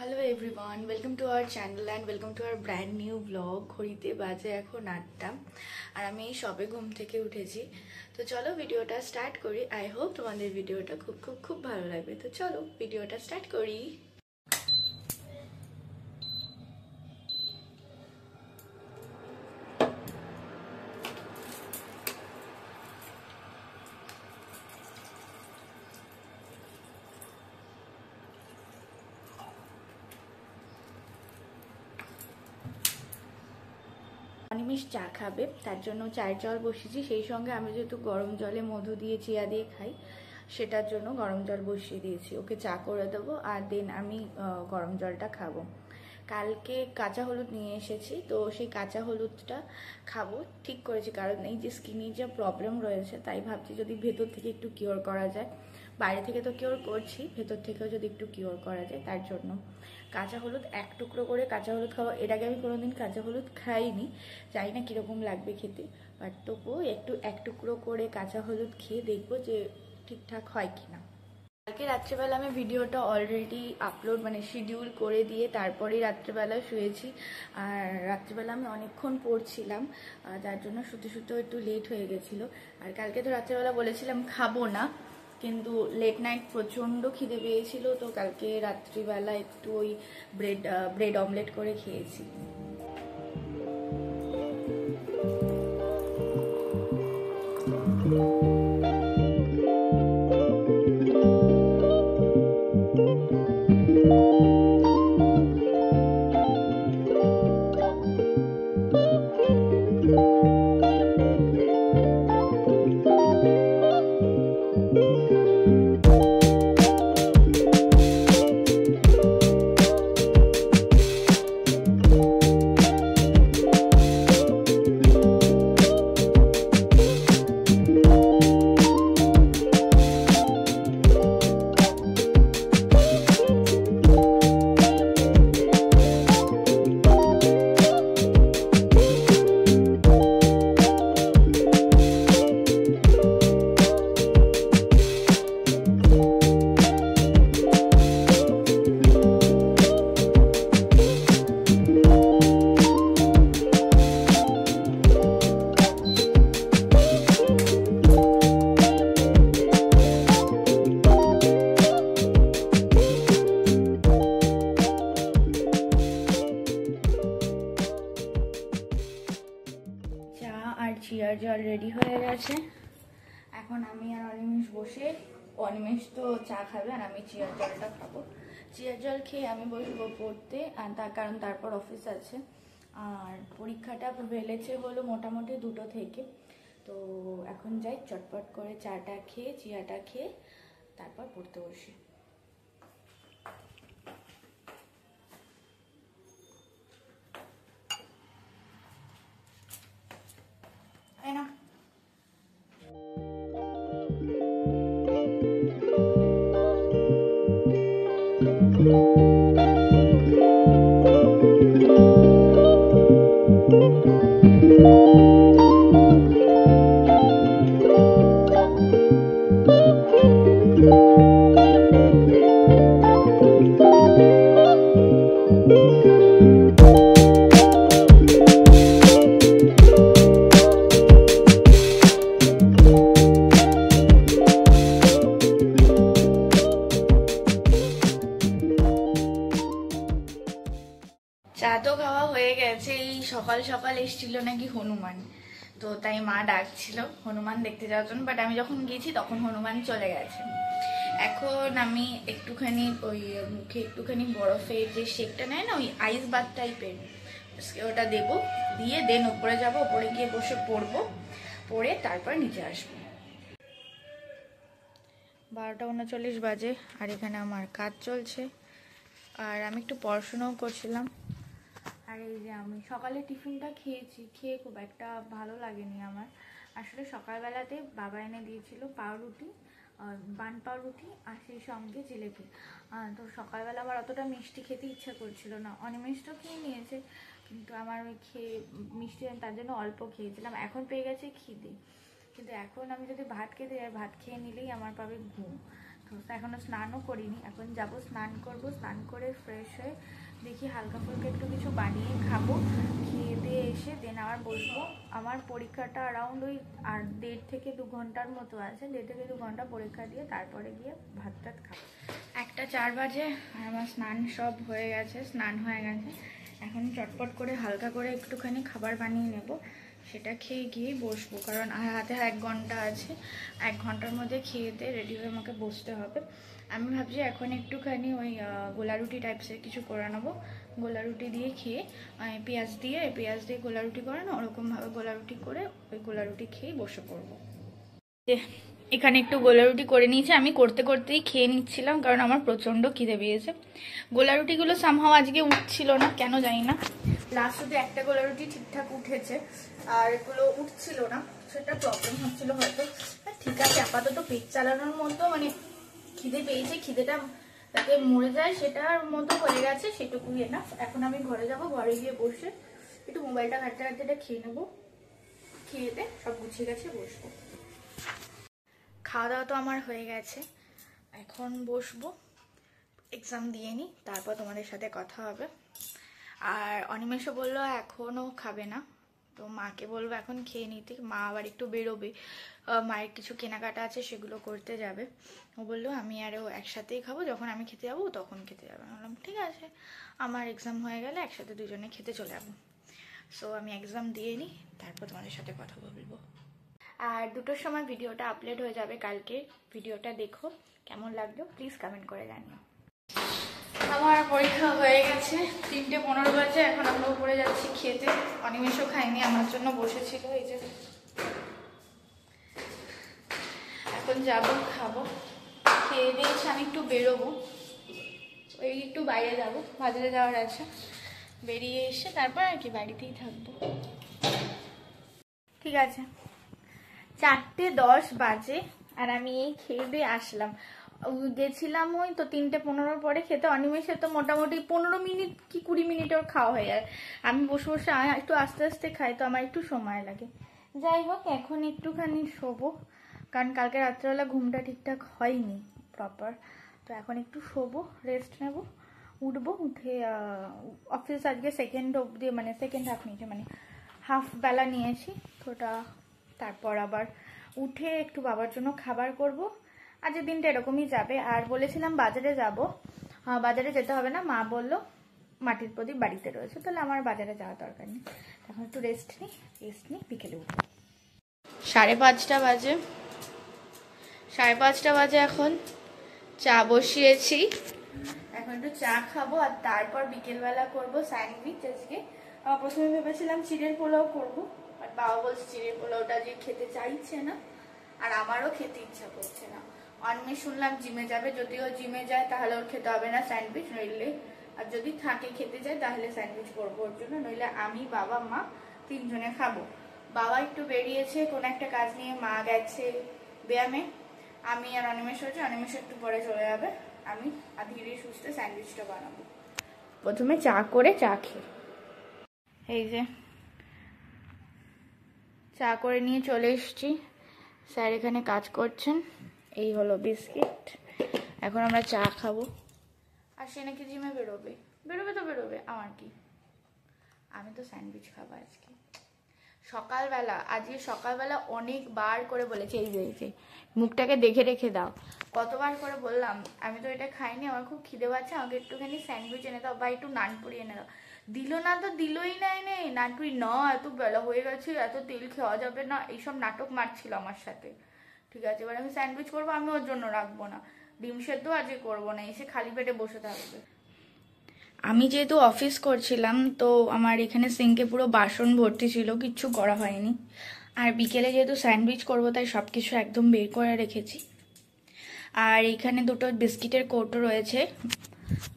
Hello everyone, welcome to our channel and welcome to our brand new blog. ঘড়িতে বাজে এখন 8টা আর আমি এই সবে ঘুম থেকে উঠেছি। তো চলো ভিডিওটা স্টার্ট করি। আই হোপ তোমাদের ভিডিওটা খুব খুব খুব ভালো লাগবে। তো চলো ভিডিওটা স্টার্ট করি। অনিমেষ চা খাবে, তার জন্য চায়ের জল বসিয়েছি। সেই সঙ্গে আমি যেহেতু গরম জলে মধু দিয়ে চিয়া দিয়ে খাই, সেটার জন্য গরম জল বসিয়ে দিয়েছি। ওকে চা করে দেবো আর দেন আমি গরম জলটা খাবো। কালকে কাঁচা হলুদ নিয়ে এসেছি, তো সেই কাঁচা হলুদটা খাবো ঠিক করেছি, কারণ এই যে স্কিনের যে প্রবলেম রয়েছে, তাই ভাবছি যদি ভেতর থেকে একটু কিওর করা যায়। বাইরে থেকে তো কিওর করছি, ভেতর থেকেও যদি একটু কিওর করা যায়, তার জন্য কাঁচা হলুদ এক টুকরো করে কাঁচা হলুদ খাওয়া। এর আগে আমি কোনোদিন কাঁচা হলুদ খাইনি, জানি না কীরকম লাগবে খেতে, বাট তবুও এক টুকরো করে কাঁচা হলুদ খেয়ে দেখবো যে ঠিকঠাক হয় কিনা। কালকে রাত্রেবেলা আমি ভিডিওটা অলরেডি আপলোড শিডিউল করে দিয়ে তারপরেই রাত্রেবেলা শুয়েছি। আর রাত্রেবেলা আমি অনেকক্ষণ পড়ছিলাম, যার জন্য শুতে শুতেও একটু লেট হয়ে গেছিলো। আর কালকে তো রাত্রেবেলা বলেছিলাম খাবো না, কিন্তু লেট নাইট প্রচণ্ড খিদে পেয়েছিল, তো কালকে রাত্রিবেলা একটু ওই ব্রেড অমলেট করে খেয়েছি। চিয়ার জল রেডি হয়ে গেছে। এখন আমি আর অনিমেষ বসে, অনিমেষ তো চা খাবে আর আমি চিয়ার জলটা খাবো। চিয়ার জল খেয়ে আমি বসবো পড়তে, আর তার কারণ তারপর অফিস আছে। আর পরীক্ষাটা ভেলেছে হলো মোটামুটি 2টো থেকে। তো এখন যাই, চটপট করে চাটা খেয়ে চিয়াটা খেয়ে তারপর পড়তে বসি। না চা তো খাওয়া হয়ে গেছে। এই সকাল সকাল এসেছিল নাকি হনুমান, তো তাই মা ডাকছিল হনুমান দেখতে যাওয়ার জন্য, বাট আমি যখন গেছি তখন হনুমান চলে গেছে। এখন আমি একটুখানি ওই মুখে একটুখানি বরফের যে শেকটা নেয় না, ওই আইস বাথ টাইপের, ওটা দেবো, দিয়ে দেন ওপরে যাবো, ওপরে গিয়ে বসে পড়বো, পড়ে তারপর নিচে আসবো। 12:39 বাজে আর এখানে আমার কাজ চলছে, আর আমি একটু পড়াশোনাও করছিলাম। আর এই যে আমি সকালে টিফিনটা খেয়েছি, খেয়ে খুব একটা ভালো লাগেনি আমার। আসলে সকালবেলাতে বাবা এনে দিয়েছিল পাউরুটি, বান পাউরুটি আর সেই সঙ্গে জিলেপি। তো সকালবেলা আমার অতটা মিষ্টি খেতে ইচ্ছা করছিল না। অনিমেষ তো খেয়ে নিয়েছে, কিন্তু আমার ওই খেয়ে মিষ্টি তার জন্য অল্প খেয়েছিলাম। এখন পেয়ে গেছে খিদে, কিন্তু এখন আমি যদি ভাত খেতে যাই, ভাত খেয়ে নিলেই আমার পাবে ঘুম। তো এখনো স্নানও করিনি, এখন যাব স্নান করব, স্নান করে ফ্রেশ হয়ে দেখি হালকা ফুলকা একটু কিছু বানিয়ে খাবো, খেয়ে দিয়ে এসে দেন আবার বসবো। আমার পরীক্ষাটা অ্যারাউন্ড ওই আর 1.5 থেকে 2 ঘন্টার মতো আছে, 1.5 থেকে 2 ঘন্টা পরীক্ষা দিয়ে তারপরে গিয়ে ভাত টাত খাবো। 1টা 4 বাজে আর আমার স্নান সব হয়ে গেছে, স্নান হয়ে গেছে। এখন চটপট করে হালকা করে একটুখানি খাবার বানিয়ে নেব, সেটা খেয়ে গিয়েই বসবো, কারণ হাতে 1 ঘন্টা আছে। 1 ঘন্টার মধ্যে খেয়ে দিয়ে রেডি হয়ে আমাকে বসতে হবে। আমি ভাবছি এখন একটুখানি ওই গোলা রুটি টাইপসের কিছু করে নেবো, গোলা রুটি দিয়ে খেয়ে পেঁয়াজ দিয়ে গোলা রুটি করে না, ওরকমভাবে গোলা রুটি করে ওই গোলা রুটি খেয়েই বসে পড়বো। এখানে একটু গোলা রুটি করে নিয়েছি, আমি করতে করতেই খেয়ে নিচ্ছিলাম কারণ আমার প্রচণ্ড খিদে পেয়েছে। গোলা রুটিগুলো সামহাও আজকে উঠছিল না, কেন জানি না। লাস্ট শুধু একটা গোলা রুটি ঠিকঠাক উঠেছে, আর এগুলো উঠছিল না, সেটা প্রবলেম হচ্ছিল হয়তো। ঠিক আছে, আপাতত পেট চালানোর মতো মানে খিদে পেয়েছে, খিদেটা তাকে মরে যায় সেটার মতো হয়ে গেছে, সেটুকুই না। এখন আমি ঘরে যাব, ঘরে গিয়ে বসে একটু মোবাইলটা ঘাটতে ঘাটতে খেয়ে নেবো, খেয়ে দিয়ে সব গুছিয়ে গেছে বসবো। খাওয়া দাওয়া তো আমার হয়ে গেছে, এখন বসবো, এক্সাম দিয়ে নিই, তারপর তোমাদের সাথে কথা হবে। আর অনিমেষও বললো এখনও খাবে না, তো মাকে বলবো এখন খেয়ে নিতে। মা আবার একটু বেরোবে, মায়ের কিছু কেনাকাটা আছে সেগুলো করতে যাবে। ও বললো আমি আরও একসাথেই খাবো, যখন আমি খেতে যাবো তখন খেতে যাবে। আমি বললাম ঠিক আছে, আমার এক্সাম হয়ে গেলে একসাথে দুজনে খেতে চলে যাবো। সো আমি এক্সাম দিয়ে নিই, তারপর তোমাদের সাথে কথা বলবো। আর 2টোর সময় ভিডিওটা আপলোড হয়ে যাবে কালকে, ভিডিওটা দেখো, কেমন লাগলো প্লিজ কমেন্ট করে জানিও। আমার পরীক্ষা হয়ে গেছে, 3:15 বাজে, এখন আমরা উপরে যাচ্ছি খেতে। অনিমেষও খাইনি, আমার জন্য বসেছিল, এই যে এখন যাবো খাবো। খেয়ে দিয়েছি, আমি একটু বেরোবো, ওই একটু বাইরে যাবো, বাজারে যাওয়ার আছে, বেরিয়ে এসে তারপর আর কি বাড়িতেই থাকবো। ঠিক আছে, 4:10 বাজে আর আমি এই খেয়ে দিয়ে আসলাম। গেছিলাম ওই তো 3:15 পরে খেতে। অনিমেষে তো মোটামুটি 15 মিনিট কি 20 মিনিট ওর খাওয়া হয়ে যায়, আমি বসে বসে একটু আস্তে আস্তে খাই, তো আমার একটু সময় লাগে। যাই হোক, এখন একটুখানি শোবো, কারণ কালকে রাত্রেবেলা ঘুমটা ঠিকঠাক হয়নি প্রপার, তো এখন একটু শোবো, রেস্ট নেবো, উঠবো, উঠে অফিস আজকে সেকেন্ড অবধি মানে সেকেন্ড হাফ নিয়েছে, মানে হাফ বেলা নিয়েছি তোটা। তারপর আবার উঠে একটু বাবার জন্য খাবার করব। আজকের দিনটা এরকমই যাবে। আর বলেছিলাম বাজারে যাব, বাজারে যেতে হবে না, মা বললো মাটির প্রদীপ বাড়িতে রয়েছে, তাহলে আমার বাজারে যাওয়ার দরকার নেই। এখন একটু রেস্ট নিই, বিকেলে উঠবো। 5:30 বাজে, 5:30 বাজে, এখন চা বসিয়েছি, এখন একটু চা খাবো আর তারপর বিকেলবেলা করবো স্যান্ডউইচ। আজকে প্রথমে ভেবেছিলাম চিড়ের পোলাও করবো, বাট বাবা বলছে চিড়ের পোলাওটা যে খেতে চাইছে না, আর আমারও খেতে ইচ্ছা করছে না। অনিমেষ শুনলাম জিমে যাবে, যদিও জিমে যায় তাহলে ওর খেতে হবে না স্যান্ডউইচ, নইলে আর যদি থাকে খেতে যায় তাহলে স্যান্ডউইচ করবো ওর জন্য, নইলে আমি বাবা মা 3 জনে খাবো। বাবা একটু বেরিয়েছে কোনো একটা কাজ নিয়ে, মা গেছে ব্যায়ামে, আমি আর অনিমেষ হচ্ছে, অনিমেষ একটু পরে চলে যাবে, আমি আর ধীরে সুস্থে স্যান্ডউইচটা বানাবো। প্রথমে চা করে চা খেয়ে, এই যে চা করে নিয়ে চলে এসেছি, স্যার এখানে কাজ করছেন, এই হলো বিস্কিট, এখন আমরা চা খাবো। আর সে নাকি জিমে বেরোবে তো বেরোবে, আমার কি, আমি তো স্যান্ডউইচ খাবো আজকে সকালবেলা। আজকে সকালবেলা অনেকবার করে বলেছি, এই যে মুখটাকে দেখে রেখে দাও, কতবার করে বললাম আমি তো এটা খাইনি, আমার খুব খিদে পাচ্ছে, আমাকে একটুখানি স্যান্ডউইচ এনে দাও বা একটু নানপুরি এনে দাও। দিল না তো দিলই না, এনে নানপুরি না, এত বেলা হয়ে গেছে, এত তেল খাওয়া যাবে না, এইসব নাটক মারছিল আমার সাথে। ঠিক আছে, এবার আমি স্যান্ডউইচ করবো, আমি ওর জন্য রাখবো না, ডিম সেদ্ধ আজকে করবো না, এসে খালি পেটে বসে থাকবে। আমি যেহেতু অফিস করছিলাম, তো আমার এখানে সিঙ্কে পুরো বাসন ভর্তি ছিল, কিচ্ছু করা হয়নি। আর বিকেলে যেহেতু স্যান্ডউইচ করবো তাই সব কিছু একদম বের করে রেখেছি। আর এখানে 2টো বিস্কিটের কৌটো রয়েছে,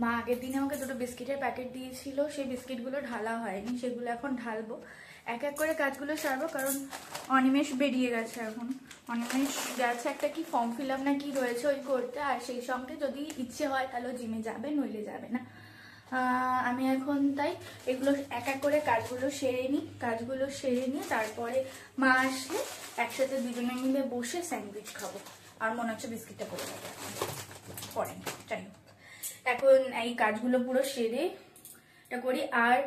মা আগের দিনে আমাকে 2টো বিস্কিটের প্যাকেট দিয়েছিল, সেই বিস্কিটগুলো ঢালা হয়নি, সেগুলো এখন ঢালবো, এক এক করে কাজগুলো সারবো, কারণ অনিমেষ বেরিয়ে গেছে। এখন অনিমেষ গেছে একটা কি ফর্ম ফিল আপ না কি রয়েছে ওই করতে, আর সেই সঙ্গে যদি ইচ্ছে হয় তাহলে জিমে যাবে, নইলে যাবে না। আমি এখন তাই এগুলো এক এক করে কাজগুলো সেরে নিয়ে তারপরে মা আসলে একসাথে দুজনে মিলে বসে স্যান্ডউইচ খাবো। আর মনে হচ্ছে বিস্কিটটা পড়ে যাবে, পড়ে না, যাই হোক। এখন এই কাজগুলো পুরো সেরে এটা করি। আর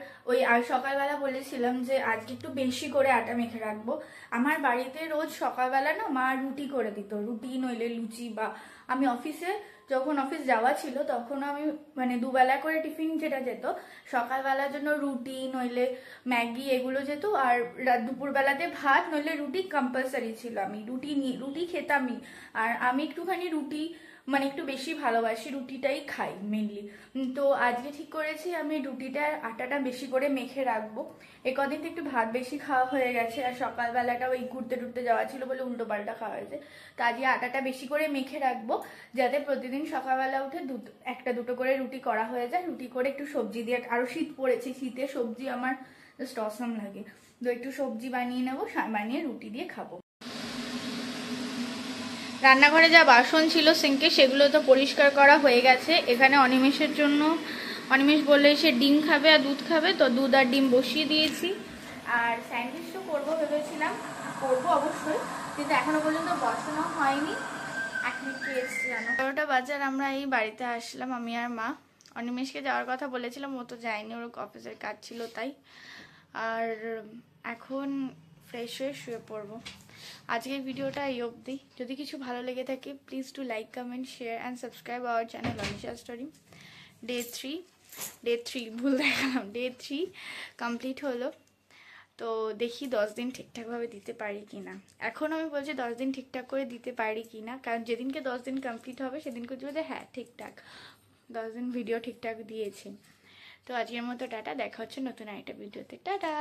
আর সকালবেলা বলেছিলাম যে আজকে একটু বেশি করে আটা মেখে রাখবো। আমার বাড়িতে রোজ সকালবেলা না মা রুটি করে দিত, রুটি নইলে লুচি। বা আমি অফিসে যখন অফিস যাওয়া ছিল তখন আমি মানে দুবেলা করে টিফিন যেটা যেত, সকালবেলার জন্য রুটি নইলে ম্যাগি এগুলো যেত, আর দুপুরবেলাতে ভাত নইলে রুটি কম্পালসারি ছিল। আমি রুটি খেতামই। আর আমি একটুখানি রুটি মানে একটু বেশি ভালোবাসি, রুটিটাই খাই মেনলি। তো আজকে ঠিক করেছি আমি রুটিটার আটাটা বেশি করে মেখে রাখবো। কদিন তো একটু ভাত বেশি খাওয়া হয়ে গেছে, আর সকালবেলাটা ওই ঘুরতে টুরতে যাওয়া ছিল বলে উল্টো পাল্টা খাওয়া হয়েছে। তো আজকে আটাটা বেশি করে মেখে রাখবো, যাতে প্রতিদিন সকালবেলা উঠে একটা দুটো করে রুটি করা হয়ে যায়। রুটি করে একটু সবজি দিয়ে, আরো শীত পড়েছে, শীতে সবজি আমার জাস্ট অসাম লাগে। তো একটু সবজি বানিয়ে নেবো, বানিয়ে রুটি দিয়ে খাবো। রান্নাঘরে যা বাসন ছিল সিঙ্কে সেগুলো তো পরিষ্কার করা হয়ে গেছে। এখানে অনিমেষের জন্য, অনিমেষ বললে সে ডিম খাবে আর দুধ খাবে, তো দুধ আর ডিম বসিয়ে দিয়েছি। আর স্যান্ডউইচ তো করবো ভেবেছিলাম, করবো অবশ্যই, কিন্তু এখনো পর্যন্ত বসানো হয়নি। 1 মিনিট এসছি জানো, 11টা বাজে আর আমরা এই বাড়িতে আসলাম আমি আর মা। অনিমেষকে যাওয়ার কথা বলেছিলাম, ও তো যায়নি, ওর অফিসের কাজ ছিল তাই। আর এখন ফ্রেশ হয়ে শুয়ে পড়বো। আজকের ভিডিওটা এই অবধি। যদি কিছু ভালো লেগে থাকে please do like, comment, share and subscribe our channel Anisha story. Day 3 ভুল দেখালাম, ডে 3 কমপ্লিট হলো। তো দেখি 10 দিন ঠিকঠাকভাবে দিতে পারি কি না। এখন আমি বলছি 10 দিন ঠিকঠাক করে দিতে পারি কি না, কারণ যেদিনকে 10 দিন কমপ্লিট হবে সেদিনকে বলতে হ্যাঁ ঠিকঠাক 10 দিন ভিডিও ঠিকঠাক দিয়েছে। তো আজকের মতো টাটা, দেখা হচ্ছে নতুন আরেকটা ভিডিওতে, টাটা।